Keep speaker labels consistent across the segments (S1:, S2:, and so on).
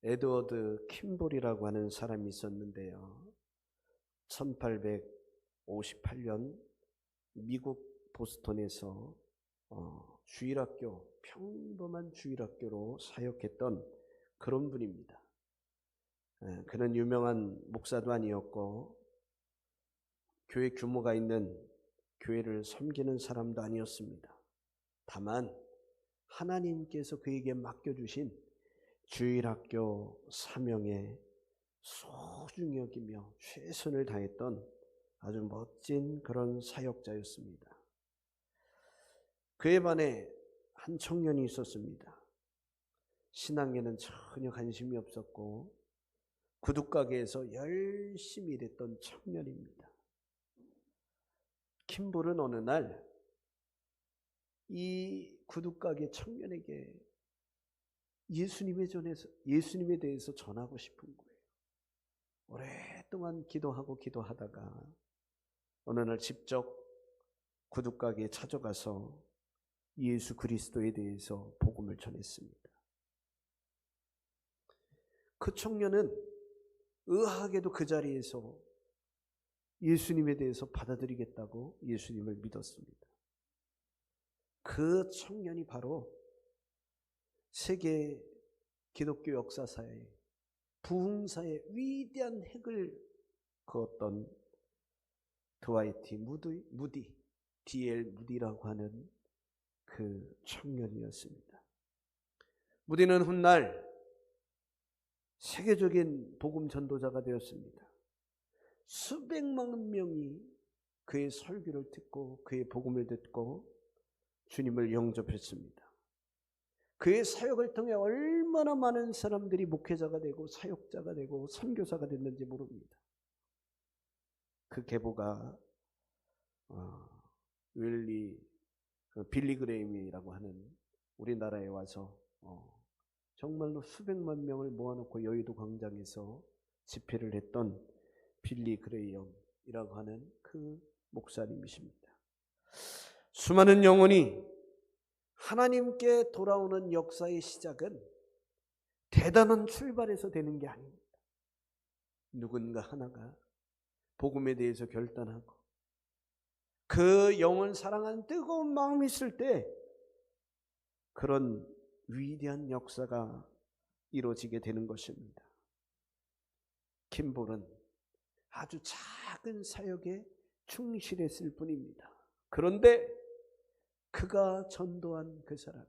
S1: 에드워드 킴볼이라고 하는 사람이 있었는데요. 1858년 미국 보스턴에서 주일학교, 평범한 주일학교로 사역했던 그런 분입니다. 그는 유명한 목사도 아니었고 교회 규모가 있는 교회를 섬기는 사람도 아니었습니다. 다만 하나님께서 그에게 맡겨주신 주일학교 사명에 소중히 여기며 최선을 다했던 아주 멋진 그런 사역자였습니다. 그에 반해 한 청년이 있었습니다. 신앙에는 전혀 관심이 없었고 구둣가게에서 열심히 일했던 청년입니다. 킴볼은 어느 날 이 구둣가게 청년에게 예수님에 대해서 전하고 싶은 거예요. 오랫동안 기도하다가 어느 날 직접 구둣가게에 찾아가서 예수 그리스도에 대해서 복음을 전했습니다. 그 청년은 의아하게도 그 자리에서 예수님에 대해서 받아들이겠다고 예수님을 믿었습니다. 그 청년이 바로 세계 기독교 역사사에 부흥사의 위대한 획을 그었던 드와이트 무디, D.L. 무디라고 하는 그 청년이었습니다. 무디는 훗날 세계적인 복음 전도자가 되었습니다. 수백만 명이 그의 설교를 듣고 그의 복음을 듣고 주님을 영접했습니다. 그의 사역을 통해 얼마나 많은 사람들이 목회자가 되고 사역자가 되고 선교사가 됐는지 모릅니다. 그 계보가 빌리 그레임이라고 하는 우리나라에 와서 정말로 수백만 명을 모아놓고 여의도 광장에서 집회를 했던 빌리 그레임이라고 하는 그 목사님이십니다. 수많은 영혼이 하나님께 돌아오는 역사의 시작은 대단한 출발에서 되는 게 아닙니다. 누군가 하나가 복음에 대해서 결단하고 그 영혼 사랑하는 뜨거운 마음이 있을 때 그런 위대한 역사가 이루어지게 되는 것입니다. 킴볼은 아주 작은 사역에 충실했을 뿐입니다. 그런데 그가 전도한 그 사람이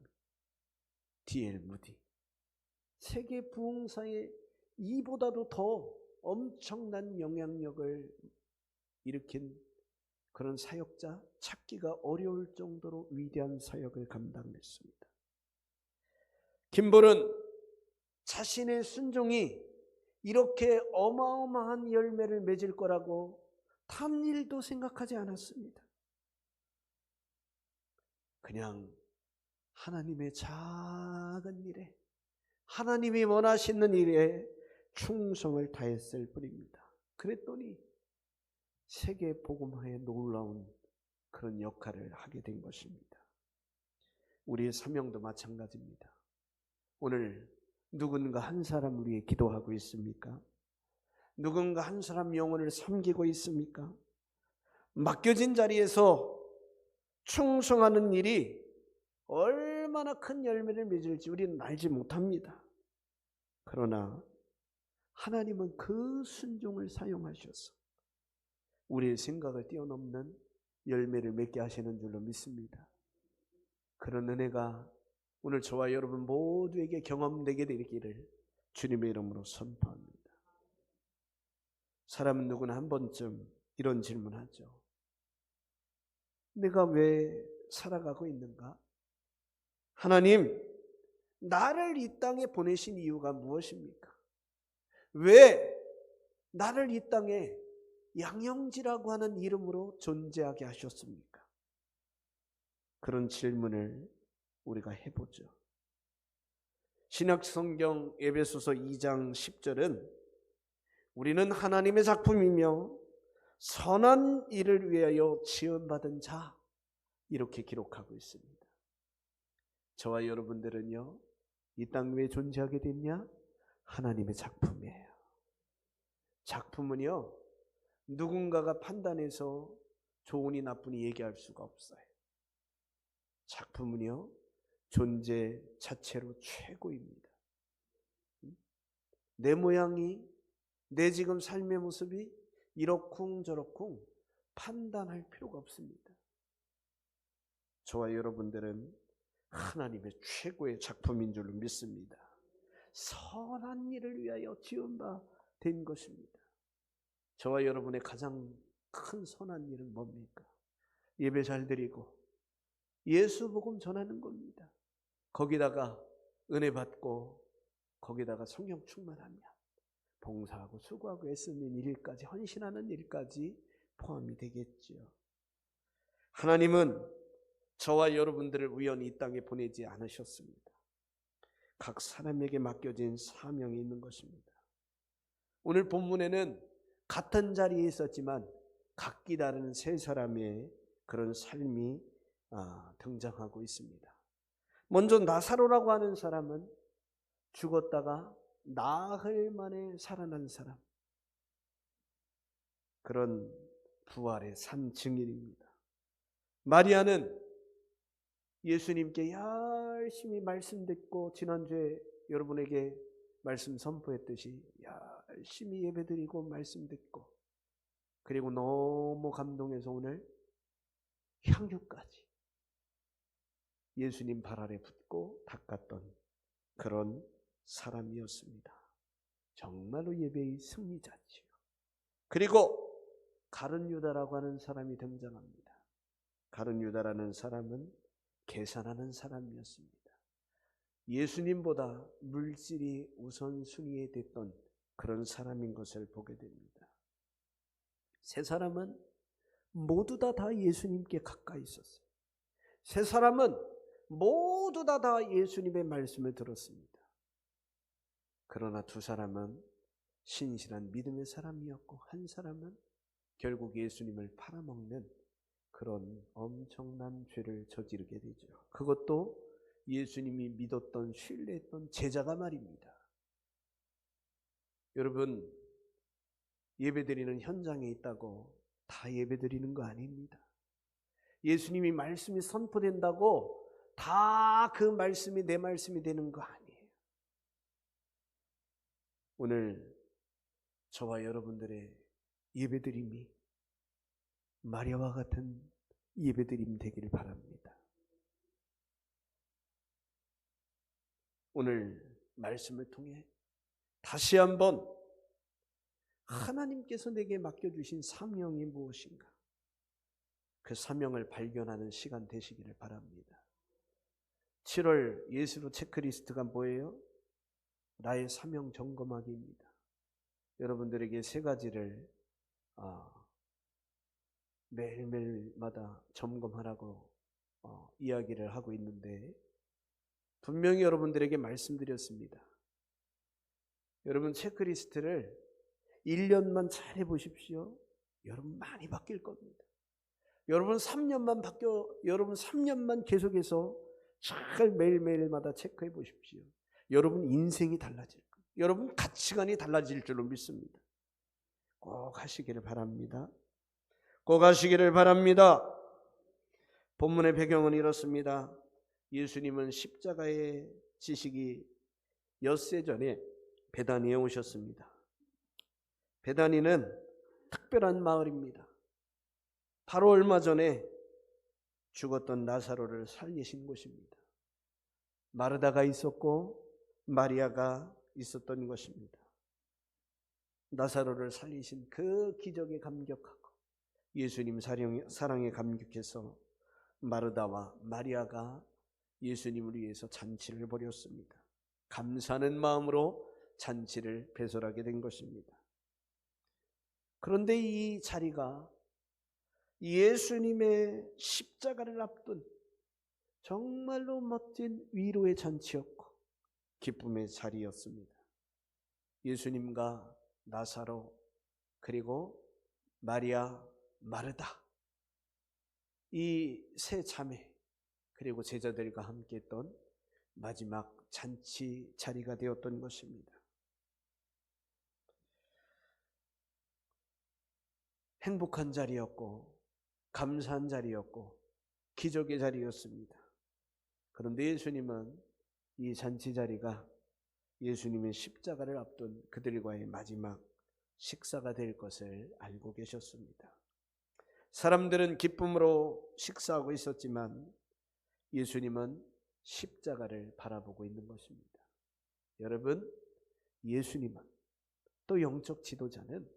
S1: D.L. 무디, 세계 부흥사에 이보다도 더 엄청난 영향력을 일으킨 그런 사역자 찾기가 어려울 정도로 위대한 사역을 감당했습니다. 킴볼은 자신의 순종이 이렇게 어마어마한 열매를 맺을 거라고 단 일도 생각하지 않았습니다. 그냥 하나님의 작은 일에, 하나님이 원하시는 일에 충성을 다했을 뿐입니다. 그랬더니 세계 복음화에 놀라운 그런 역할을 하게 된 것입니다. 우리의 사명도 마찬가지입니다. 오늘 누군가 한 사람을 위해 기도하고 있습니까? 누군가 한 사람 영혼을 섬기고 있습니까? 맡겨진 자리에서 충성하는 일이 얼마나 큰 열매를 맺을지 우리는 알지 못합니다. 그러나 하나님은 그 순종을 사용하셔서 우리의 생각을 뛰어넘는 열매를 맺게 하시는 줄로 믿습니다. 그런 은혜가 오늘 저와 여러분 모두에게 경험되게 되기를 주님의 이름으로 선포합니다. 사람은 누구나 한 번쯤 이런 질문하죠. 내가 왜 살아가고 있는가? 하나님, 나를 이 땅에 보내신 이유가 무엇입니까? 왜 나를 이 땅에 양영지라고 하는 이름으로 존재하게 하셨습니까? 그런 질문을 우리가 해보죠. 신약성경 에베소서 2장 10절은 우리는 하나님의 작품이며 선한 일을 위하여 지음받은 자, 이렇게 기록하고 있습니다. 저와 여러분들은요, 이 땅 위에 존재하게 됐냐? 하나님의 작품이에요. 작품은요, 누군가가 판단해서 좋으니 나쁘니 얘기할 수가 없어요. 작품은요, 존재 자체로 최고입니다. 내 모양이, 내 지금 삶의 모습이 이러쿵저러쿵 판단할 필요가 없습니다. 저와 여러분들은 하나님의 최고의 작품인 줄 믿습니다. 선한 일을 위하여 지은 바 된 것입니다. 저와 여러분의 가장 큰 선한 일은 뭡니까? 예배 잘 드리고 예수 복음 전하는 겁니다. 거기다가 은혜 받고 거기다가 성령 충만하며 봉사하고 수고하고 애쓰는 일까지, 헌신하는 일까지 포함이 되겠지요. 하나님은 저와 여러분들을 우연히 이 땅에 보내지 않으셨습니다. 각 사람에게 맡겨진 사명이 있는 것입니다. 오늘 본문에는 같은 자리에 있었지만 각기 다른 세 사람의 그런 삶이 등장하고 있습니다. 먼저 나사로라고 하는 사람은 죽었다가 나흘 만에 살아난 사람, 그런 부활의 산 증인입니다. 마리아는 예수님께 열심히 말씀 듣고, 지난주에 여러분에게 말씀 선포했듯이 열심히 예배드리고 말씀 듣고, 그리고 너무 감동해서 오늘 향유까지 예수님 발 아래 붓고 닦았던 그런 사람이었습니다. 정말로 예배의 승리자지요. 그리고 가룟 유다라고 하는 사람이 등장합니다. 가룟 유다라는 사람은 계산하는 사람이었습니다. 예수님보다 물질이 우선순위에 됐던 그런 사람인 것을 보게 됩니다. 세 사람은 모두 다 예수님께 가까이 있었어요. 세 사람은 모두 다 예수님의 말씀을 들었습니다. 그러나 두 사람은 신실한 믿음의 사람이었고, 한 사람은 결국 예수님을 팔아먹는 그런 엄청난 죄를 저지르게 되죠. 그것도 예수님이 믿었던, 신뢰했던 제자가 말입니다. 여러분, 예배드리는 현장에 있다고 다 예배드리는 거 아닙니다. 예수님이 말씀이 선포된다고 다 그 말씀이 내 말씀이 되는 거 아니에요. 오늘 저와 여러분들의 예배드림이 마리아와 같은 예배드림 되기를 바랍니다. 오늘 말씀을 통해 다시 한번 하나님께서 내게 맡겨주신 사명이 무엇인가, 그 사명을 발견하는 시간 되시기를 바랍니다. 7월 예수로 체크리스트가 뭐예요? 나의 사명 점검하기입니다. 여러분들에게 세 가지를 매일매일마다 점검하라고 이야기를 하고 있는데, 분명히 여러분들에게 말씀드렸습니다. 여러분 체크리스트를 1년만 잘 해보십시오. 여러분 많이 바뀔 겁니다. 여러분 3년만 계속해서 잘 매일매일마다 체크해 보십시오. 여러분 인생이 달라질 거예요. 여러분 가치관이 달라질 줄로 믿습니다. 꼭 하시기를 바랍니다. 꼭 하시기를 바랍니다. 본문의 배경은 이렇습니다. 예수님은 십자가의 지식이 엿새 전에 베다니에 오셨습니다. 베다니는 특별한 마을입니다. 바로 얼마 전에 죽었던 나사로를 살리신 곳입니다. 마르다가 있었고 마리아가 있었던 것입니다. 나사로를 살리신 그 기적에 감격하고 예수님 사랑에 감격해서 마르다와 마리아가 예수님을 위해서 잔치를 벌였습니다. 감사하는 마음으로 잔치를 배설하게 된 것입니다. 그런데 이 자리가 예수님의 십자가를 앞둔 정말로 멋진 위로의 잔치였고 기쁨의 자리였습니다. 예수님과 나사로, 그리고 마리아, 마르다, 이 세 자매, 그리고 제자들과 함께 했던 마지막 잔치 자리가 되었던 것입니다. 행복한 자리였고 감사한 자리였고 기적의 자리였습니다. 그런데 예수님은 이 잔치 자리가 예수님의 십자가를 앞둔 그들과의 마지막 식사가 될 것을 알고 계셨습니다. 사람들은 기쁨으로 식사하고 있었지만 예수님은 십자가를 바라보고 있는 것입니다. 여러분, 예수님은 또 영적 지도자는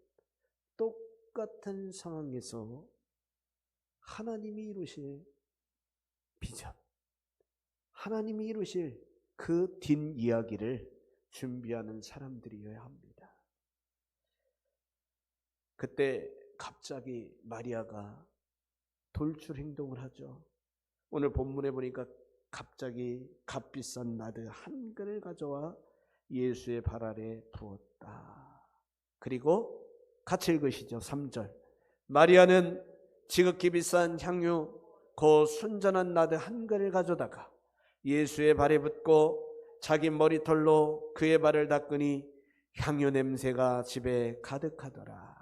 S1: 똑같은 상황에서 하나님이 이루실 비전, 하나님이 이루실 그 뒷이야기를 준비하는 사람들이어야 합니다. 그때 갑자기 마리아가 돌출 행동을 하죠. 오늘 본문에 보니까 갑자기 값비싼 나드 한 그릇을 가져와 예수의 발 아래 부었다. 그리고 같이 읽으시죠. 3절. 마리아는 지극히 비싼 향유 그 순전한 나드 한 그릇을 가져다가 예수의 발에 붓고 자기 머리털로 그의 발을 닦으니 향유 냄새가 집에 가득하더라.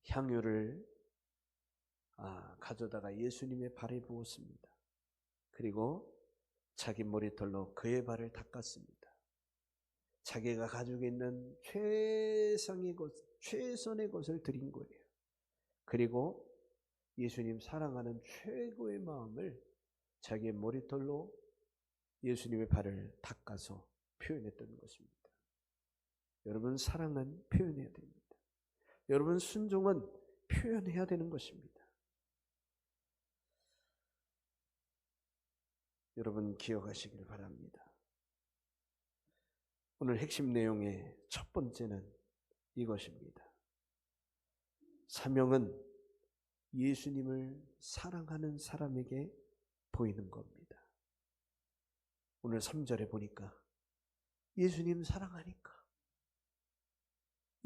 S1: 향유를 가져다가 예수님의 발에 부었습니다. 그리고 자기 머리털로 그의 발을 닦았습니다. 자기가 가지고 있는 최상의 것, 최선의 것을 드린 거예요. 그리고 예수님 사랑하는 최고의 마음을 자기의 머리털로 예수님의 발을 닦아서 표현했던 것입니다. 여러분, 사랑은 표현해야 됩니다. 여러분, 순종은 표현해야 되는 것입니다. 여러분 기억하시길 바랍니다. 오늘 핵심 내용의 첫 번째는 이것입니다. 사명은 예수님을 사랑하는 사람에게 보이는 겁니다. 오늘 3절에 보니까 예수님 사랑하니까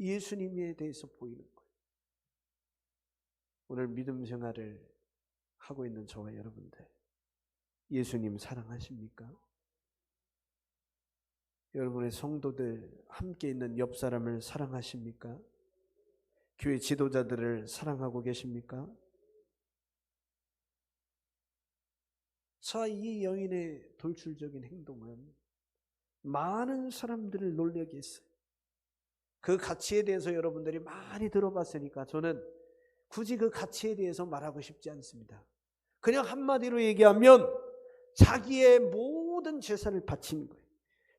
S1: 예수님에 대해서 보이는 거예요. 오늘 믿음 생활을 하고 있는 저와 여러분들, 예수님 사랑하십니까? 여러분의 성도들, 함께 있는 옆 사람을 사랑하십니까? 교회 지도자들을 사랑하고 계십니까? 자, 이 여인의 돌출적인 행동은 많은 사람들을 놀라게 했어요. 그 가치에 대해서 여러분들이 많이 들어봤으니까 저는 굳이 그 가치에 대해서 말하고 싶지 않습니다. 그냥 한마디로 얘기하면 자기의 모든 재산을 바친 거예요.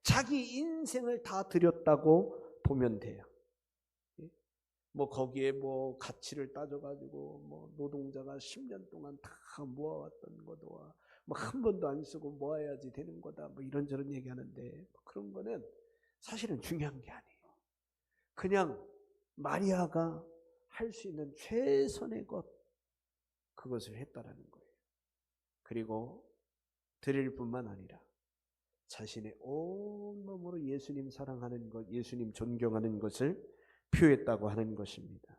S1: 자기 인생을 다 드렸다고 보면 돼요. 거기에 가치를 따져가지고 노동자가 10년 동안 다 모아왔던 거다. 한 번도 안 쓰고 모아야지 되는 거다. 이런저런 얘기하는데 그런 거는 사실은 중요한 게 아니에요. 그냥 마리아가 할 수 있는 최선의 것, 그것을 했다라는 거예요. 그리고 드릴 뿐만 아니라 자신의 온 몸으로 예수님 사랑하는 것, 예수님 존경하는 것을 표했다고 하는 것입니다.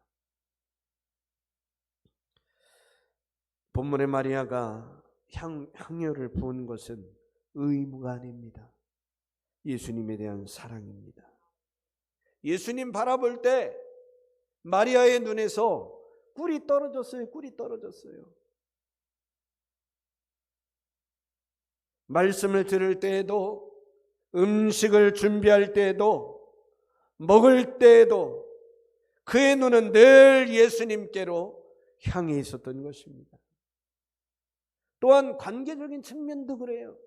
S1: 본문의 마리아가 향유를 부은 것은 의무가 아닙니다. 예수님에 대한 사랑입니다. 예수님 바라볼 때 마리아의 눈에서 꿀이 떨어졌어요. 꿀이 떨어졌어요. 말씀을 들을 때에도, 음식을 준비할 때에도, 먹을 때에도 그의 눈은 늘 예수님께로 향해 있었던 것입니다. 또한 관계적인 측면도 그래요.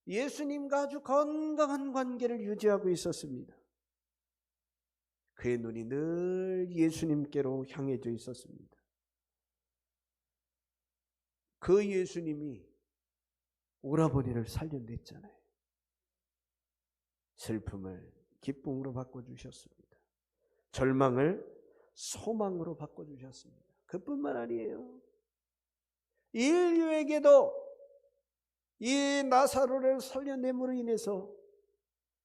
S1: 예수님과 아주 건강한 관계를 유지하고 있었습니다. 그의 눈이 늘 예수님께로 향해져 있었습니다. 그 예수님이 오라버니를 살려냈잖아요. 슬픔을 기쁨으로 바꿔주셨습니다. 절망을 소망으로 바꿔주셨습니다. 그뿐만 아니에요. 인류에게도 이 나사로를 살려냄으로 인해서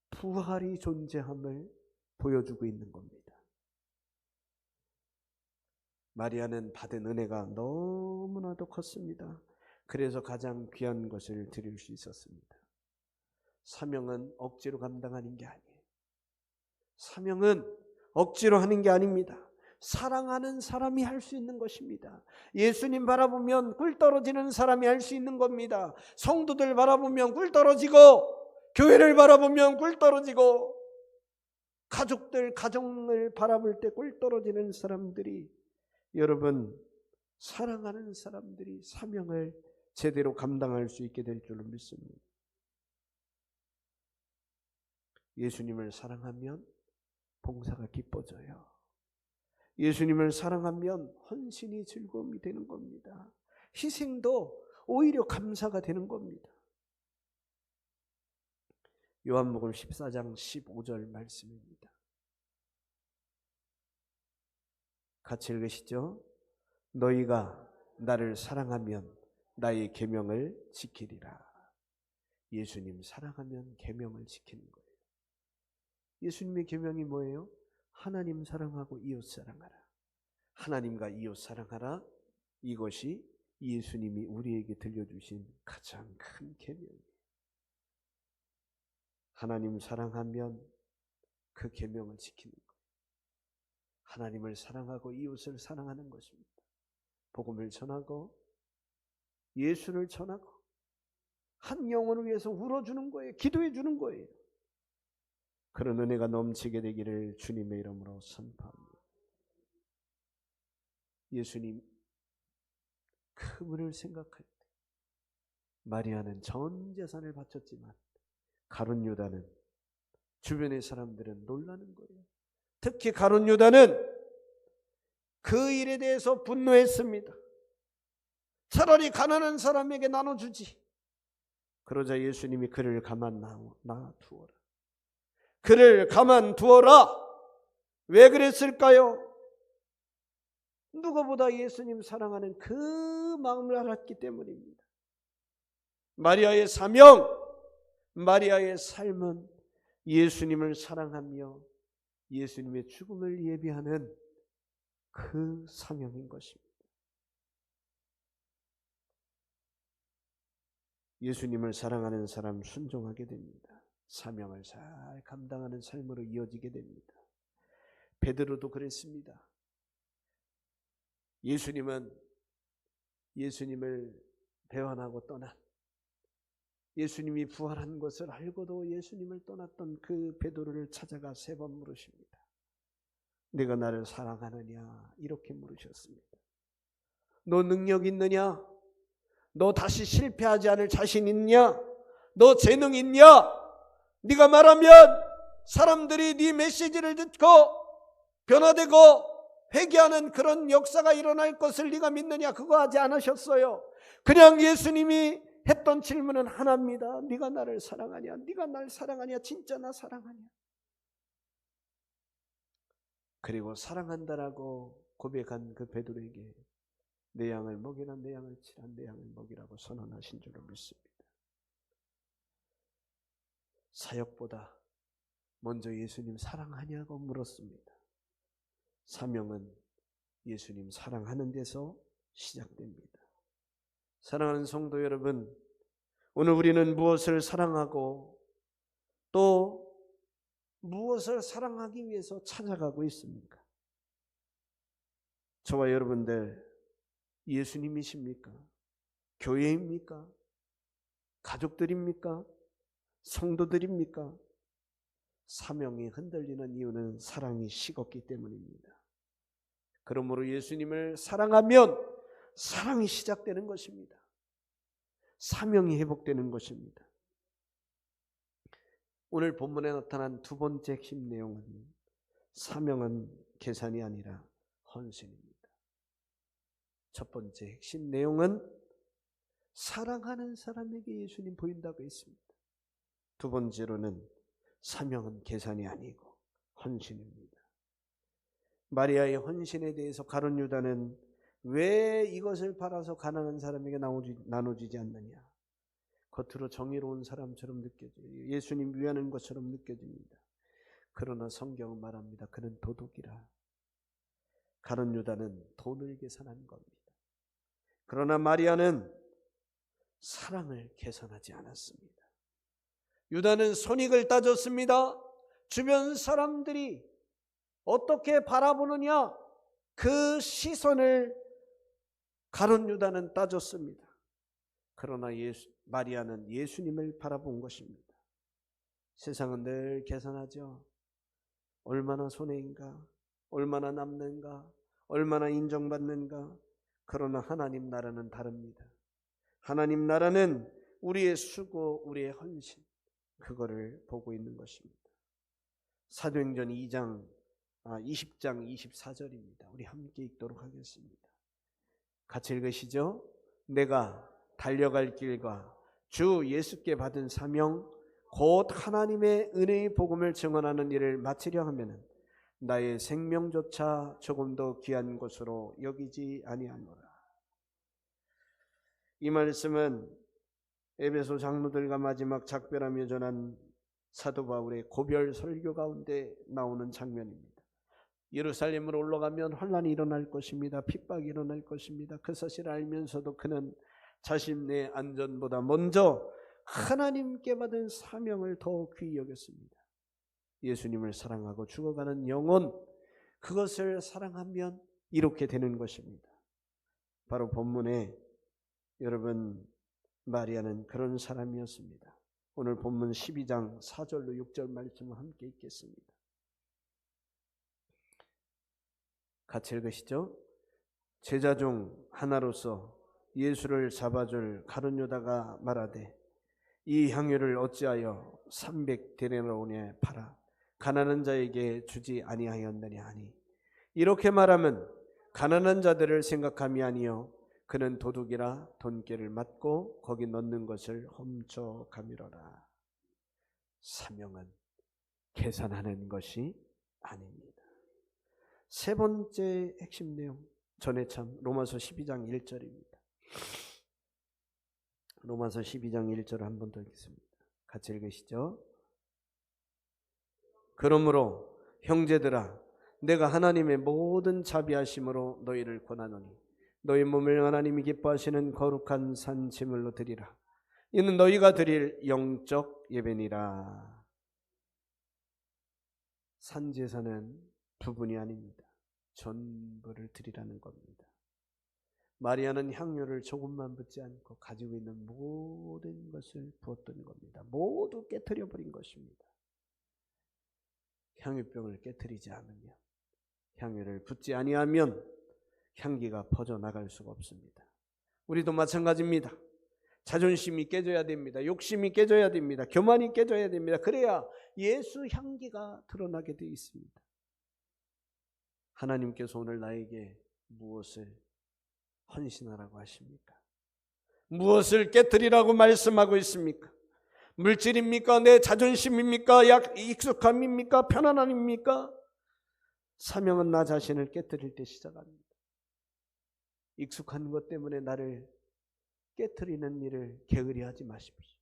S1: 부활이 존재함을 보여주고 있는 겁니다. 마리아는 받은 은혜가 너무나도 컸습니다. 그래서 가장 귀한 것을 드릴 수 있었습니다. 사명은 억지로 감당하는 게 아니에요. 사명은 억지로 하는 게 아닙니다. 사랑하는 사람이 할 수 있는 것입니다. 예수님 바라보면 꿀 떨어지는 사람이 할 수 있는 겁니다. 성도들 바라보면 꿀 떨어지고, 교회를 바라보면 꿀 떨어지고, 가정을 바라볼 때 꿀 떨어지는 사람들이, 여러분, 사랑하는 사람들이 사명을 제대로 감당할 수 있게 될 줄로 믿습니다. 예수님을 사랑하면 봉사가 기뻐져요. 예수님을 사랑하면 헌신이 즐거움이 되는 겁니다. 희생도 오히려 감사가 되는 겁니다. 요한복음 14장 15절 말씀입니다. 같이 읽으시죠? 너희가 나를 사랑하면 나의 계명을 지키리라. 예수님 사랑하면 계명을 지키는 거예요. 예수님의 계명이 뭐예요? 하나님 사랑하고 이웃 사랑하라. 하나님과 이웃 사랑하라. 이것이 예수님이 우리에게 들려주신 가장 큰 계명이에요. 하나님 사랑하면 그 계명을 지키는 거예요. 하나님을 사랑하고 이웃을 사랑하는 것입니다. 복음을 전하고 예수를 전하고 한 영혼을 위해서 울어주는 거예요. 기도해 주는 거예요. 그런 은혜가 넘치게 되기를 주님의 이름으로 선포합니다. 예수님 그분을 생각할 때 마리아는 전 재산을 바쳤지만 가룟 유다는, 주변의 사람들은 놀라는 거예요. 특히 가룟 유다는 그 일에 대해서 분노했습니다. 차라리 가난한 사람에게 나눠주지. 그러자 예수님이 그를 가만 놔두어라. 그를 가만 두어라. 왜 그랬을까요? 누구보다 예수님 사랑하는 그 마음을 알았기 때문입니다. 마리아의 사명, 마리아의 삶은 예수님을 사랑하며 예수님의 죽음을 예비하는 그 사명인 것입니다. 예수님을 사랑하는 사람 순종하게 됩니다. 사명을 잘 감당하는 삶으로 이어지게 됩니다. 베드로도 그랬습니다. 예수님을 배반하고 떠난, 예수님이 부활한 것을 알고도 예수님을 떠났던 그 베드로를 찾아가 3번 물으십니다. 내가 나를 사랑하느냐? 이렇게 물으셨습니다. 너 능력 있느냐? 너 다시 실패하지 않을 자신 있냐? 너 재능 있냐? 네가 말하면 사람들이 네 메시지를 듣고 변화되고 회개하는 그런 역사가 일어날 것을 네가 믿느냐? 그거 하지 않으셨어요. 그냥 예수님이 했던 질문은 하나입니다. 네가 나를 사랑하냐? 네가 날 사랑하냐? 진짜 나 사랑하냐? 그리고 사랑한다라고 고백한 그 베드로에게 내 양을 먹이라, 내 양을 치라, 내 양을 먹이라고 선언하신 줄로 믿습니다. 사역보다 먼저 예수님 사랑하냐고 물었습니다. 사명은 예수님 사랑하는 데서 시작됩니다. 사랑하는 성도 여러분, 오늘 우리는 무엇을 사랑하고 또 무엇을 사랑하기 위해서 찾아가고 있습니까? 저와 여러분들 예수님이십니까? 교회입니까? 가족들입니까? 성도들입니까? 사명이 흔들리는 이유는 사랑이 식었기 때문입니다. 그러므로 예수님을 사랑하면 사랑이 시작되는 것입니다. 사명이 회복되는 것입니다. 오늘 본문에 나타난 두 번째 핵심 내용은 사명은 계산이 아니라 헌신입니다. 첫 번째 핵심 내용은 사랑하는 사람에게 예수님 보인다고 했습니다. 두 번째로는 사명은 계산이 아니고 헌신입니다. 마리아의 헌신에 대해서 가룟 유다는 왜 이것을 팔아서 가난한 사람에게 나눠주지 않느냐? 겉으로 정의로운 사람처럼 느껴져요. 예수님 위하는 것처럼 느껴집니다. 그러나 성경은 말합니다. 그는 도둑이라. 가룟 유다는 돈을 계산한 겁니다. 그러나 마리아는 사랑을 계산하지 않았습니다. 유다는 손익을 따졌습니다. 주변 사람들이 어떻게 바라보느냐? 그 시선을 가룟 유다는 따졌습니다. 그러나 마리아는 예수님을 바라본 것입니다. 세상은 늘 계산하죠. 얼마나 손해인가, 얼마나 남는가, 얼마나 인정받는가. 그러나 하나님 나라는 다릅니다. 하나님 나라는 우리의 수고, 우리의 헌신, 그거를 보고 있는 것입니다. 사도행전 20장 24절입니다. 우리 함께 읽도록 하겠습니다. 같이 읽으시죠. 내가 달려갈 길과 주 예수께 받은 사명 곧 하나님의 은혜의 복음을 증언하는 일을 마치려 하면은 나의 생명조차 조금 더 귀한 것으로 여기지 아니하노라. 이 말씀은 에베소 장로들과 마지막 작별하며 전한 사도 바울의 고별 설교 가운데 나오는 장면입니다. 예루살렘으로 올라가면 환난이 일어날 것입니다. 핍박이 일어날 것입니다. 그 사실을 알면서도 그는 자신의 안전보다 먼저 하나님께 받은 사명을 더 귀히 여겼습니다. 예수님을 사랑하고 죽어가는 영혼, 그것을 사랑하면 이렇게 되는 것입니다. 바로 본문에 여러분 마리아는 그런 사람이었습니다. 오늘 본문 12장 4절로 6절 말씀을 함께 읽겠습니다. 같이 읽으시죠. 제자 중 하나로서 예수를 잡아줄 가룟 유다가 말하되 이 향유를 어찌하여 300데나리온에 팔아 가난한 자에게 주지 아니하였느냐 하니 이렇게 말하면 가난한 자들을 생각함이 아니요 그는 도둑이라 돈깨를 맞고 거기 넣는 것을 훔쳐가미러라. 사명은 계산하는 것이 아닙니다. 세 번째 핵심 내용, 전에 참 로마서 12장 1절입니다. 로마서 12장 1절을 한 번 더 읽겠습니다. 같이 읽으시죠. 그러므로 형제들아 내가 하나님의 모든 자비하심으로 너희를 권하노니 너희 몸을 하나님이 기뻐하시는 거룩한 산 제물로 드리라. 이는 너희가 드릴 영적 예배니라. 산 제사는 부분이 아닙니다. 전부를 드리라는 겁니다. 마리아는 향유를 조금만 붓지 않고 가지고 있는 모든 것을 부었던 겁니다. 모두 깨트려 버린 것입니다. 향유병을 깨트리지 않으면, 향유를 붓지 아니하면 향기가 퍼져나갈 수가 없습니다. 우리도 마찬가지입니다. 자존심이 깨져야 됩니다. 욕심이 깨져야 됩니다. 교만이 깨져야 됩니다. 그래야 예수 향기가 드러나게 되어 있습니다. 하나님께서 오늘 나에게 무엇을 헌신하라고 하십니까? 무엇을 깨뜨리라고 말씀하고 있습니까? 물질입니까? 내 자존심입니까? 익숙함입니까? 편안함입니까? 사명은 나 자신을 깨뜨릴 때 시작합니다. 익숙한 것 때문에 나를 깨뜨리는 일을 게으리하지 마십시오.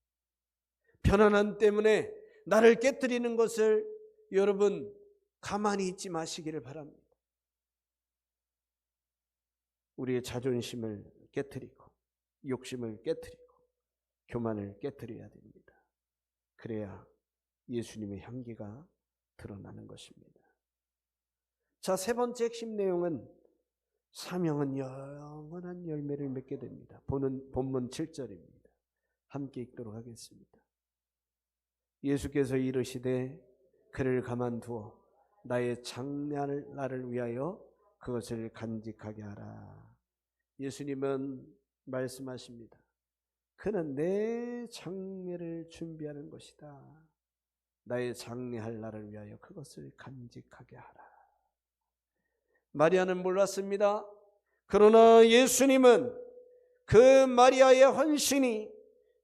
S1: 편안함 때문에 나를 깨뜨리는 것을 여러분 가만히 있지 마시기를 바랍니다. 우리의 자존심을 깨뜨리고 욕심을 깨뜨리고 교만을 깨뜨려야 됩니다. 그래야 예수님의 향기가 드러나는 것입니다. 자, 세 번째 핵심 내용은 사명은 영원한 열매를 맺게 됩니다. 본문 7절입니다. 함께 읽도록 하겠습니다. 예수께서 이르시되 그를 가만두어 나의 장래날을 위하여 그것을 간직하게 하라. 예수님은 말씀하십니다. 그는 내 장래를 준비하는 것이다. 나의 장래할 날을 위하여 그것을 간직하게 하라. 마리아는 몰랐습니다. 그러나 예수님은 그 마리아의 헌신이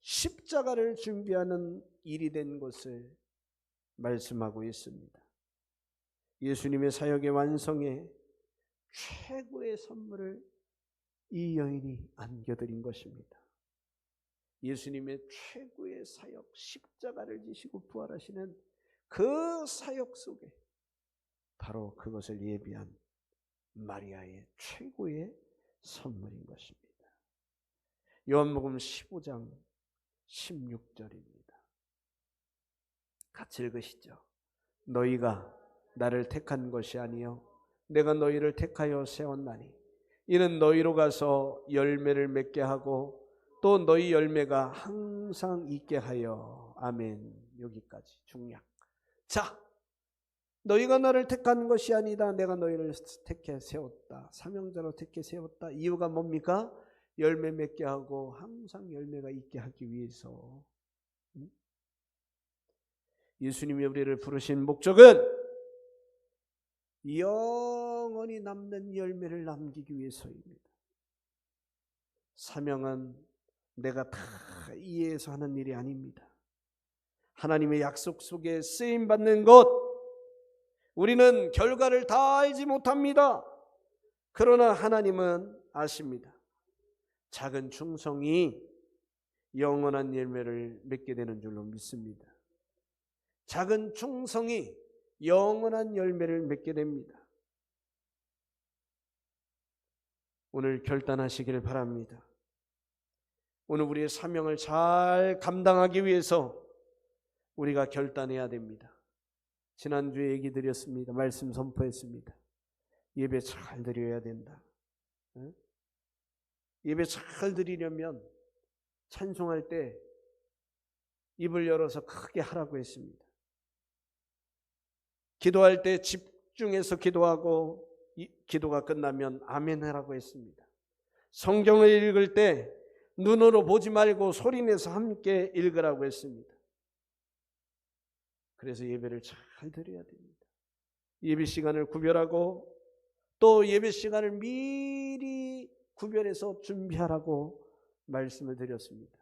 S1: 십자가를 준비하는 일이 된 것을 말씀하고 있습니다. 예수님의 사역의 완성에 최고의 선물을 이 여인이 안겨드린 것입니다. 예수님의 최고의 사역, 십자가를 지시고 부활하시는 그 사역 속에 바로 그것을 예비한 마리아의 최고의 선물인 것입니다. 요한복음 15장 16절입니다. 같이 읽으시죠. 너희가 나를 택한 것이 아니요 내가 너희를 택하여 세웠나니 이는 너희로 가서 열매를 맺게 하고 또 너희 열매가 항상 있게 하여. 아멘. 여기까지 중략. 자, 너희가 나를 택한 것이 아니다. 내가 너희를 택해 세웠다. 사명자로 택해 세웠다. 이유가 뭡니까? 열매 맺게 하고 항상 열매가 있게 하기 위해서. 예수님이 우리를 부르신 목적은 영원히 남는 열매를 남기기 위해서입니다. 사명은 내가 다 이해해서 하는 일이 아닙니다. 하나님의 약속 속에 쓰임받는 것, 우리는 결과를 다 알지 못합니다. 그러나 하나님은 아십니다. 작은 충성이 영원한 열매를 맺게 되는 줄로 믿습니다. 작은 충성이 영원한 열매를 맺게 됩니다. 오늘 결단하시기를 바랍니다. 오늘 우리의 사명을 잘 감당하기 위해서 우리가 결단해야 됩니다. 지난주에 얘기 드렸습니다. 말씀 선포했습니다. 예배 잘 드려야 된다. 예배 잘 드리려면 찬송할 때 입을 열어서 크게 하라고 했습니다. 기도할 때 집중해서 기도하고 기도가 끝나면 아멘 하라고 했습니다. 성경을 읽을 때 눈으로 보지 말고 소리내서 함께 읽으라고 했습니다. 그래서 예배를 잘 드려야 됩니다. 예배 시간을 구별하고 또 예배 시간을 미리 구별해서 준비하라고 말씀을 드렸습니다.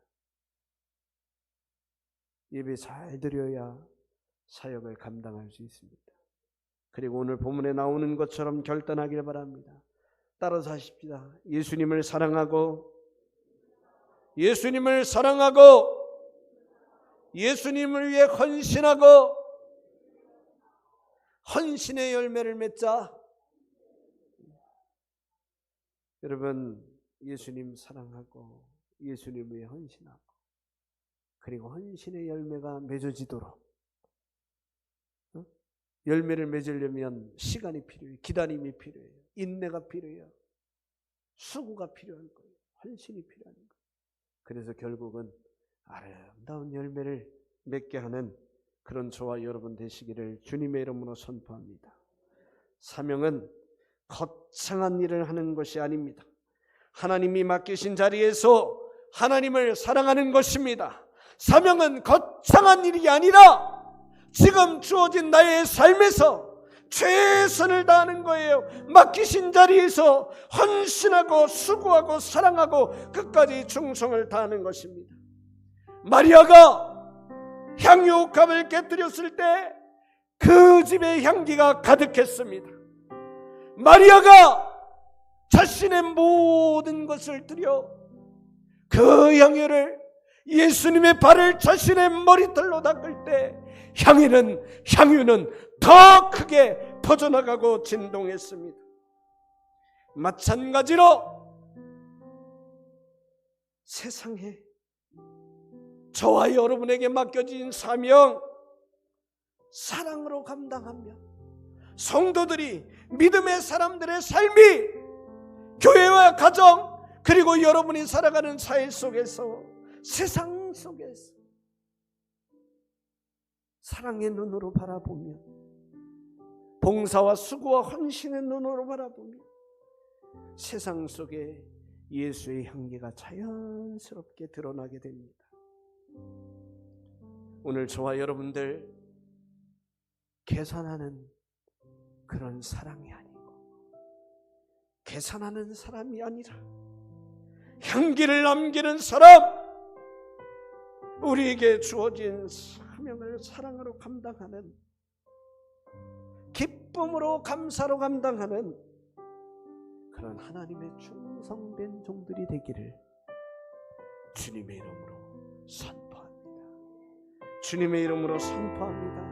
S1: 예배 잘 드려야 사역을 감당할 수 있습니다. 그리고 오늘 본문에 나오는 것처럼 결단하기를 바랍니다. 따라서 하십시다. 예수님을 사랑하고 예수님을 위해 헌신하고 헌신의 열매를 맺자. 여러분, 예수님 사랑하고 예수님을 위해 헌신하고 그리고 헌신의 열매가 맺어지도록, 열매를 맺으려면 시간이 필요해요. 기다림이 필요해요. 인내가 필요해요. 수고가 필요한 거예요. 헌신이 필요한 거예요. 그래서 결국은 아름다운 열매를 맺게 하는 그런 저와 여러분 되시기를 주님의 이름으로 선포합니다. 사명은 거창한 일을 하는 것이 아닙니다. 하나님이 맡기신 자리에서 하나님을 사랑하는 것입니다. 사명은 거창한 일이 아니라 지금 주어진 나의 삶에서 최선을 다하는 거예요. 맡기신 자리에서 헌신하고 수고하고 사랑하고 끝까지 충성을 다하는 것입니다. 마리아가 향유옥합을 깨뜨렸을 때 그 집에 향기가 가득했습니다. 마리아가 자신의 모든 것을 들여 그 향유를 예수님의 발을 자신의 머리털로 닦을 때 향유는 더 크게 퍼져나가고 진동했습니다. 마찬가지로 세상에 저와 여러분에게 맡겨진 사명, 사랑으로 감당하며 성도들이, 믿음의 사람들의 삶이 교회와 가정 그리고 여러분이 살아가는 사회 속에서, 세상 속에서 사랑의 눈으로 바라보며 봉사와 수고와 헌신의 눈으로 바라보며 세상 속에 예수의 향기가 자연스럽게 드러나게 됩니다. 오늘 저와 여러분들 계산하는 그런 사랑이 아니고 계산하는 사람이 아니라 향기를 남기는 사람, 우리에게 주어진 사명을 사랑으로 감당하는, 기쁨으로 감사로 감당하는 그런 하나님의 충성된 종들이 되기를 주님의 이름으로 선포합니다. 주님의 이름으로 선포합니다.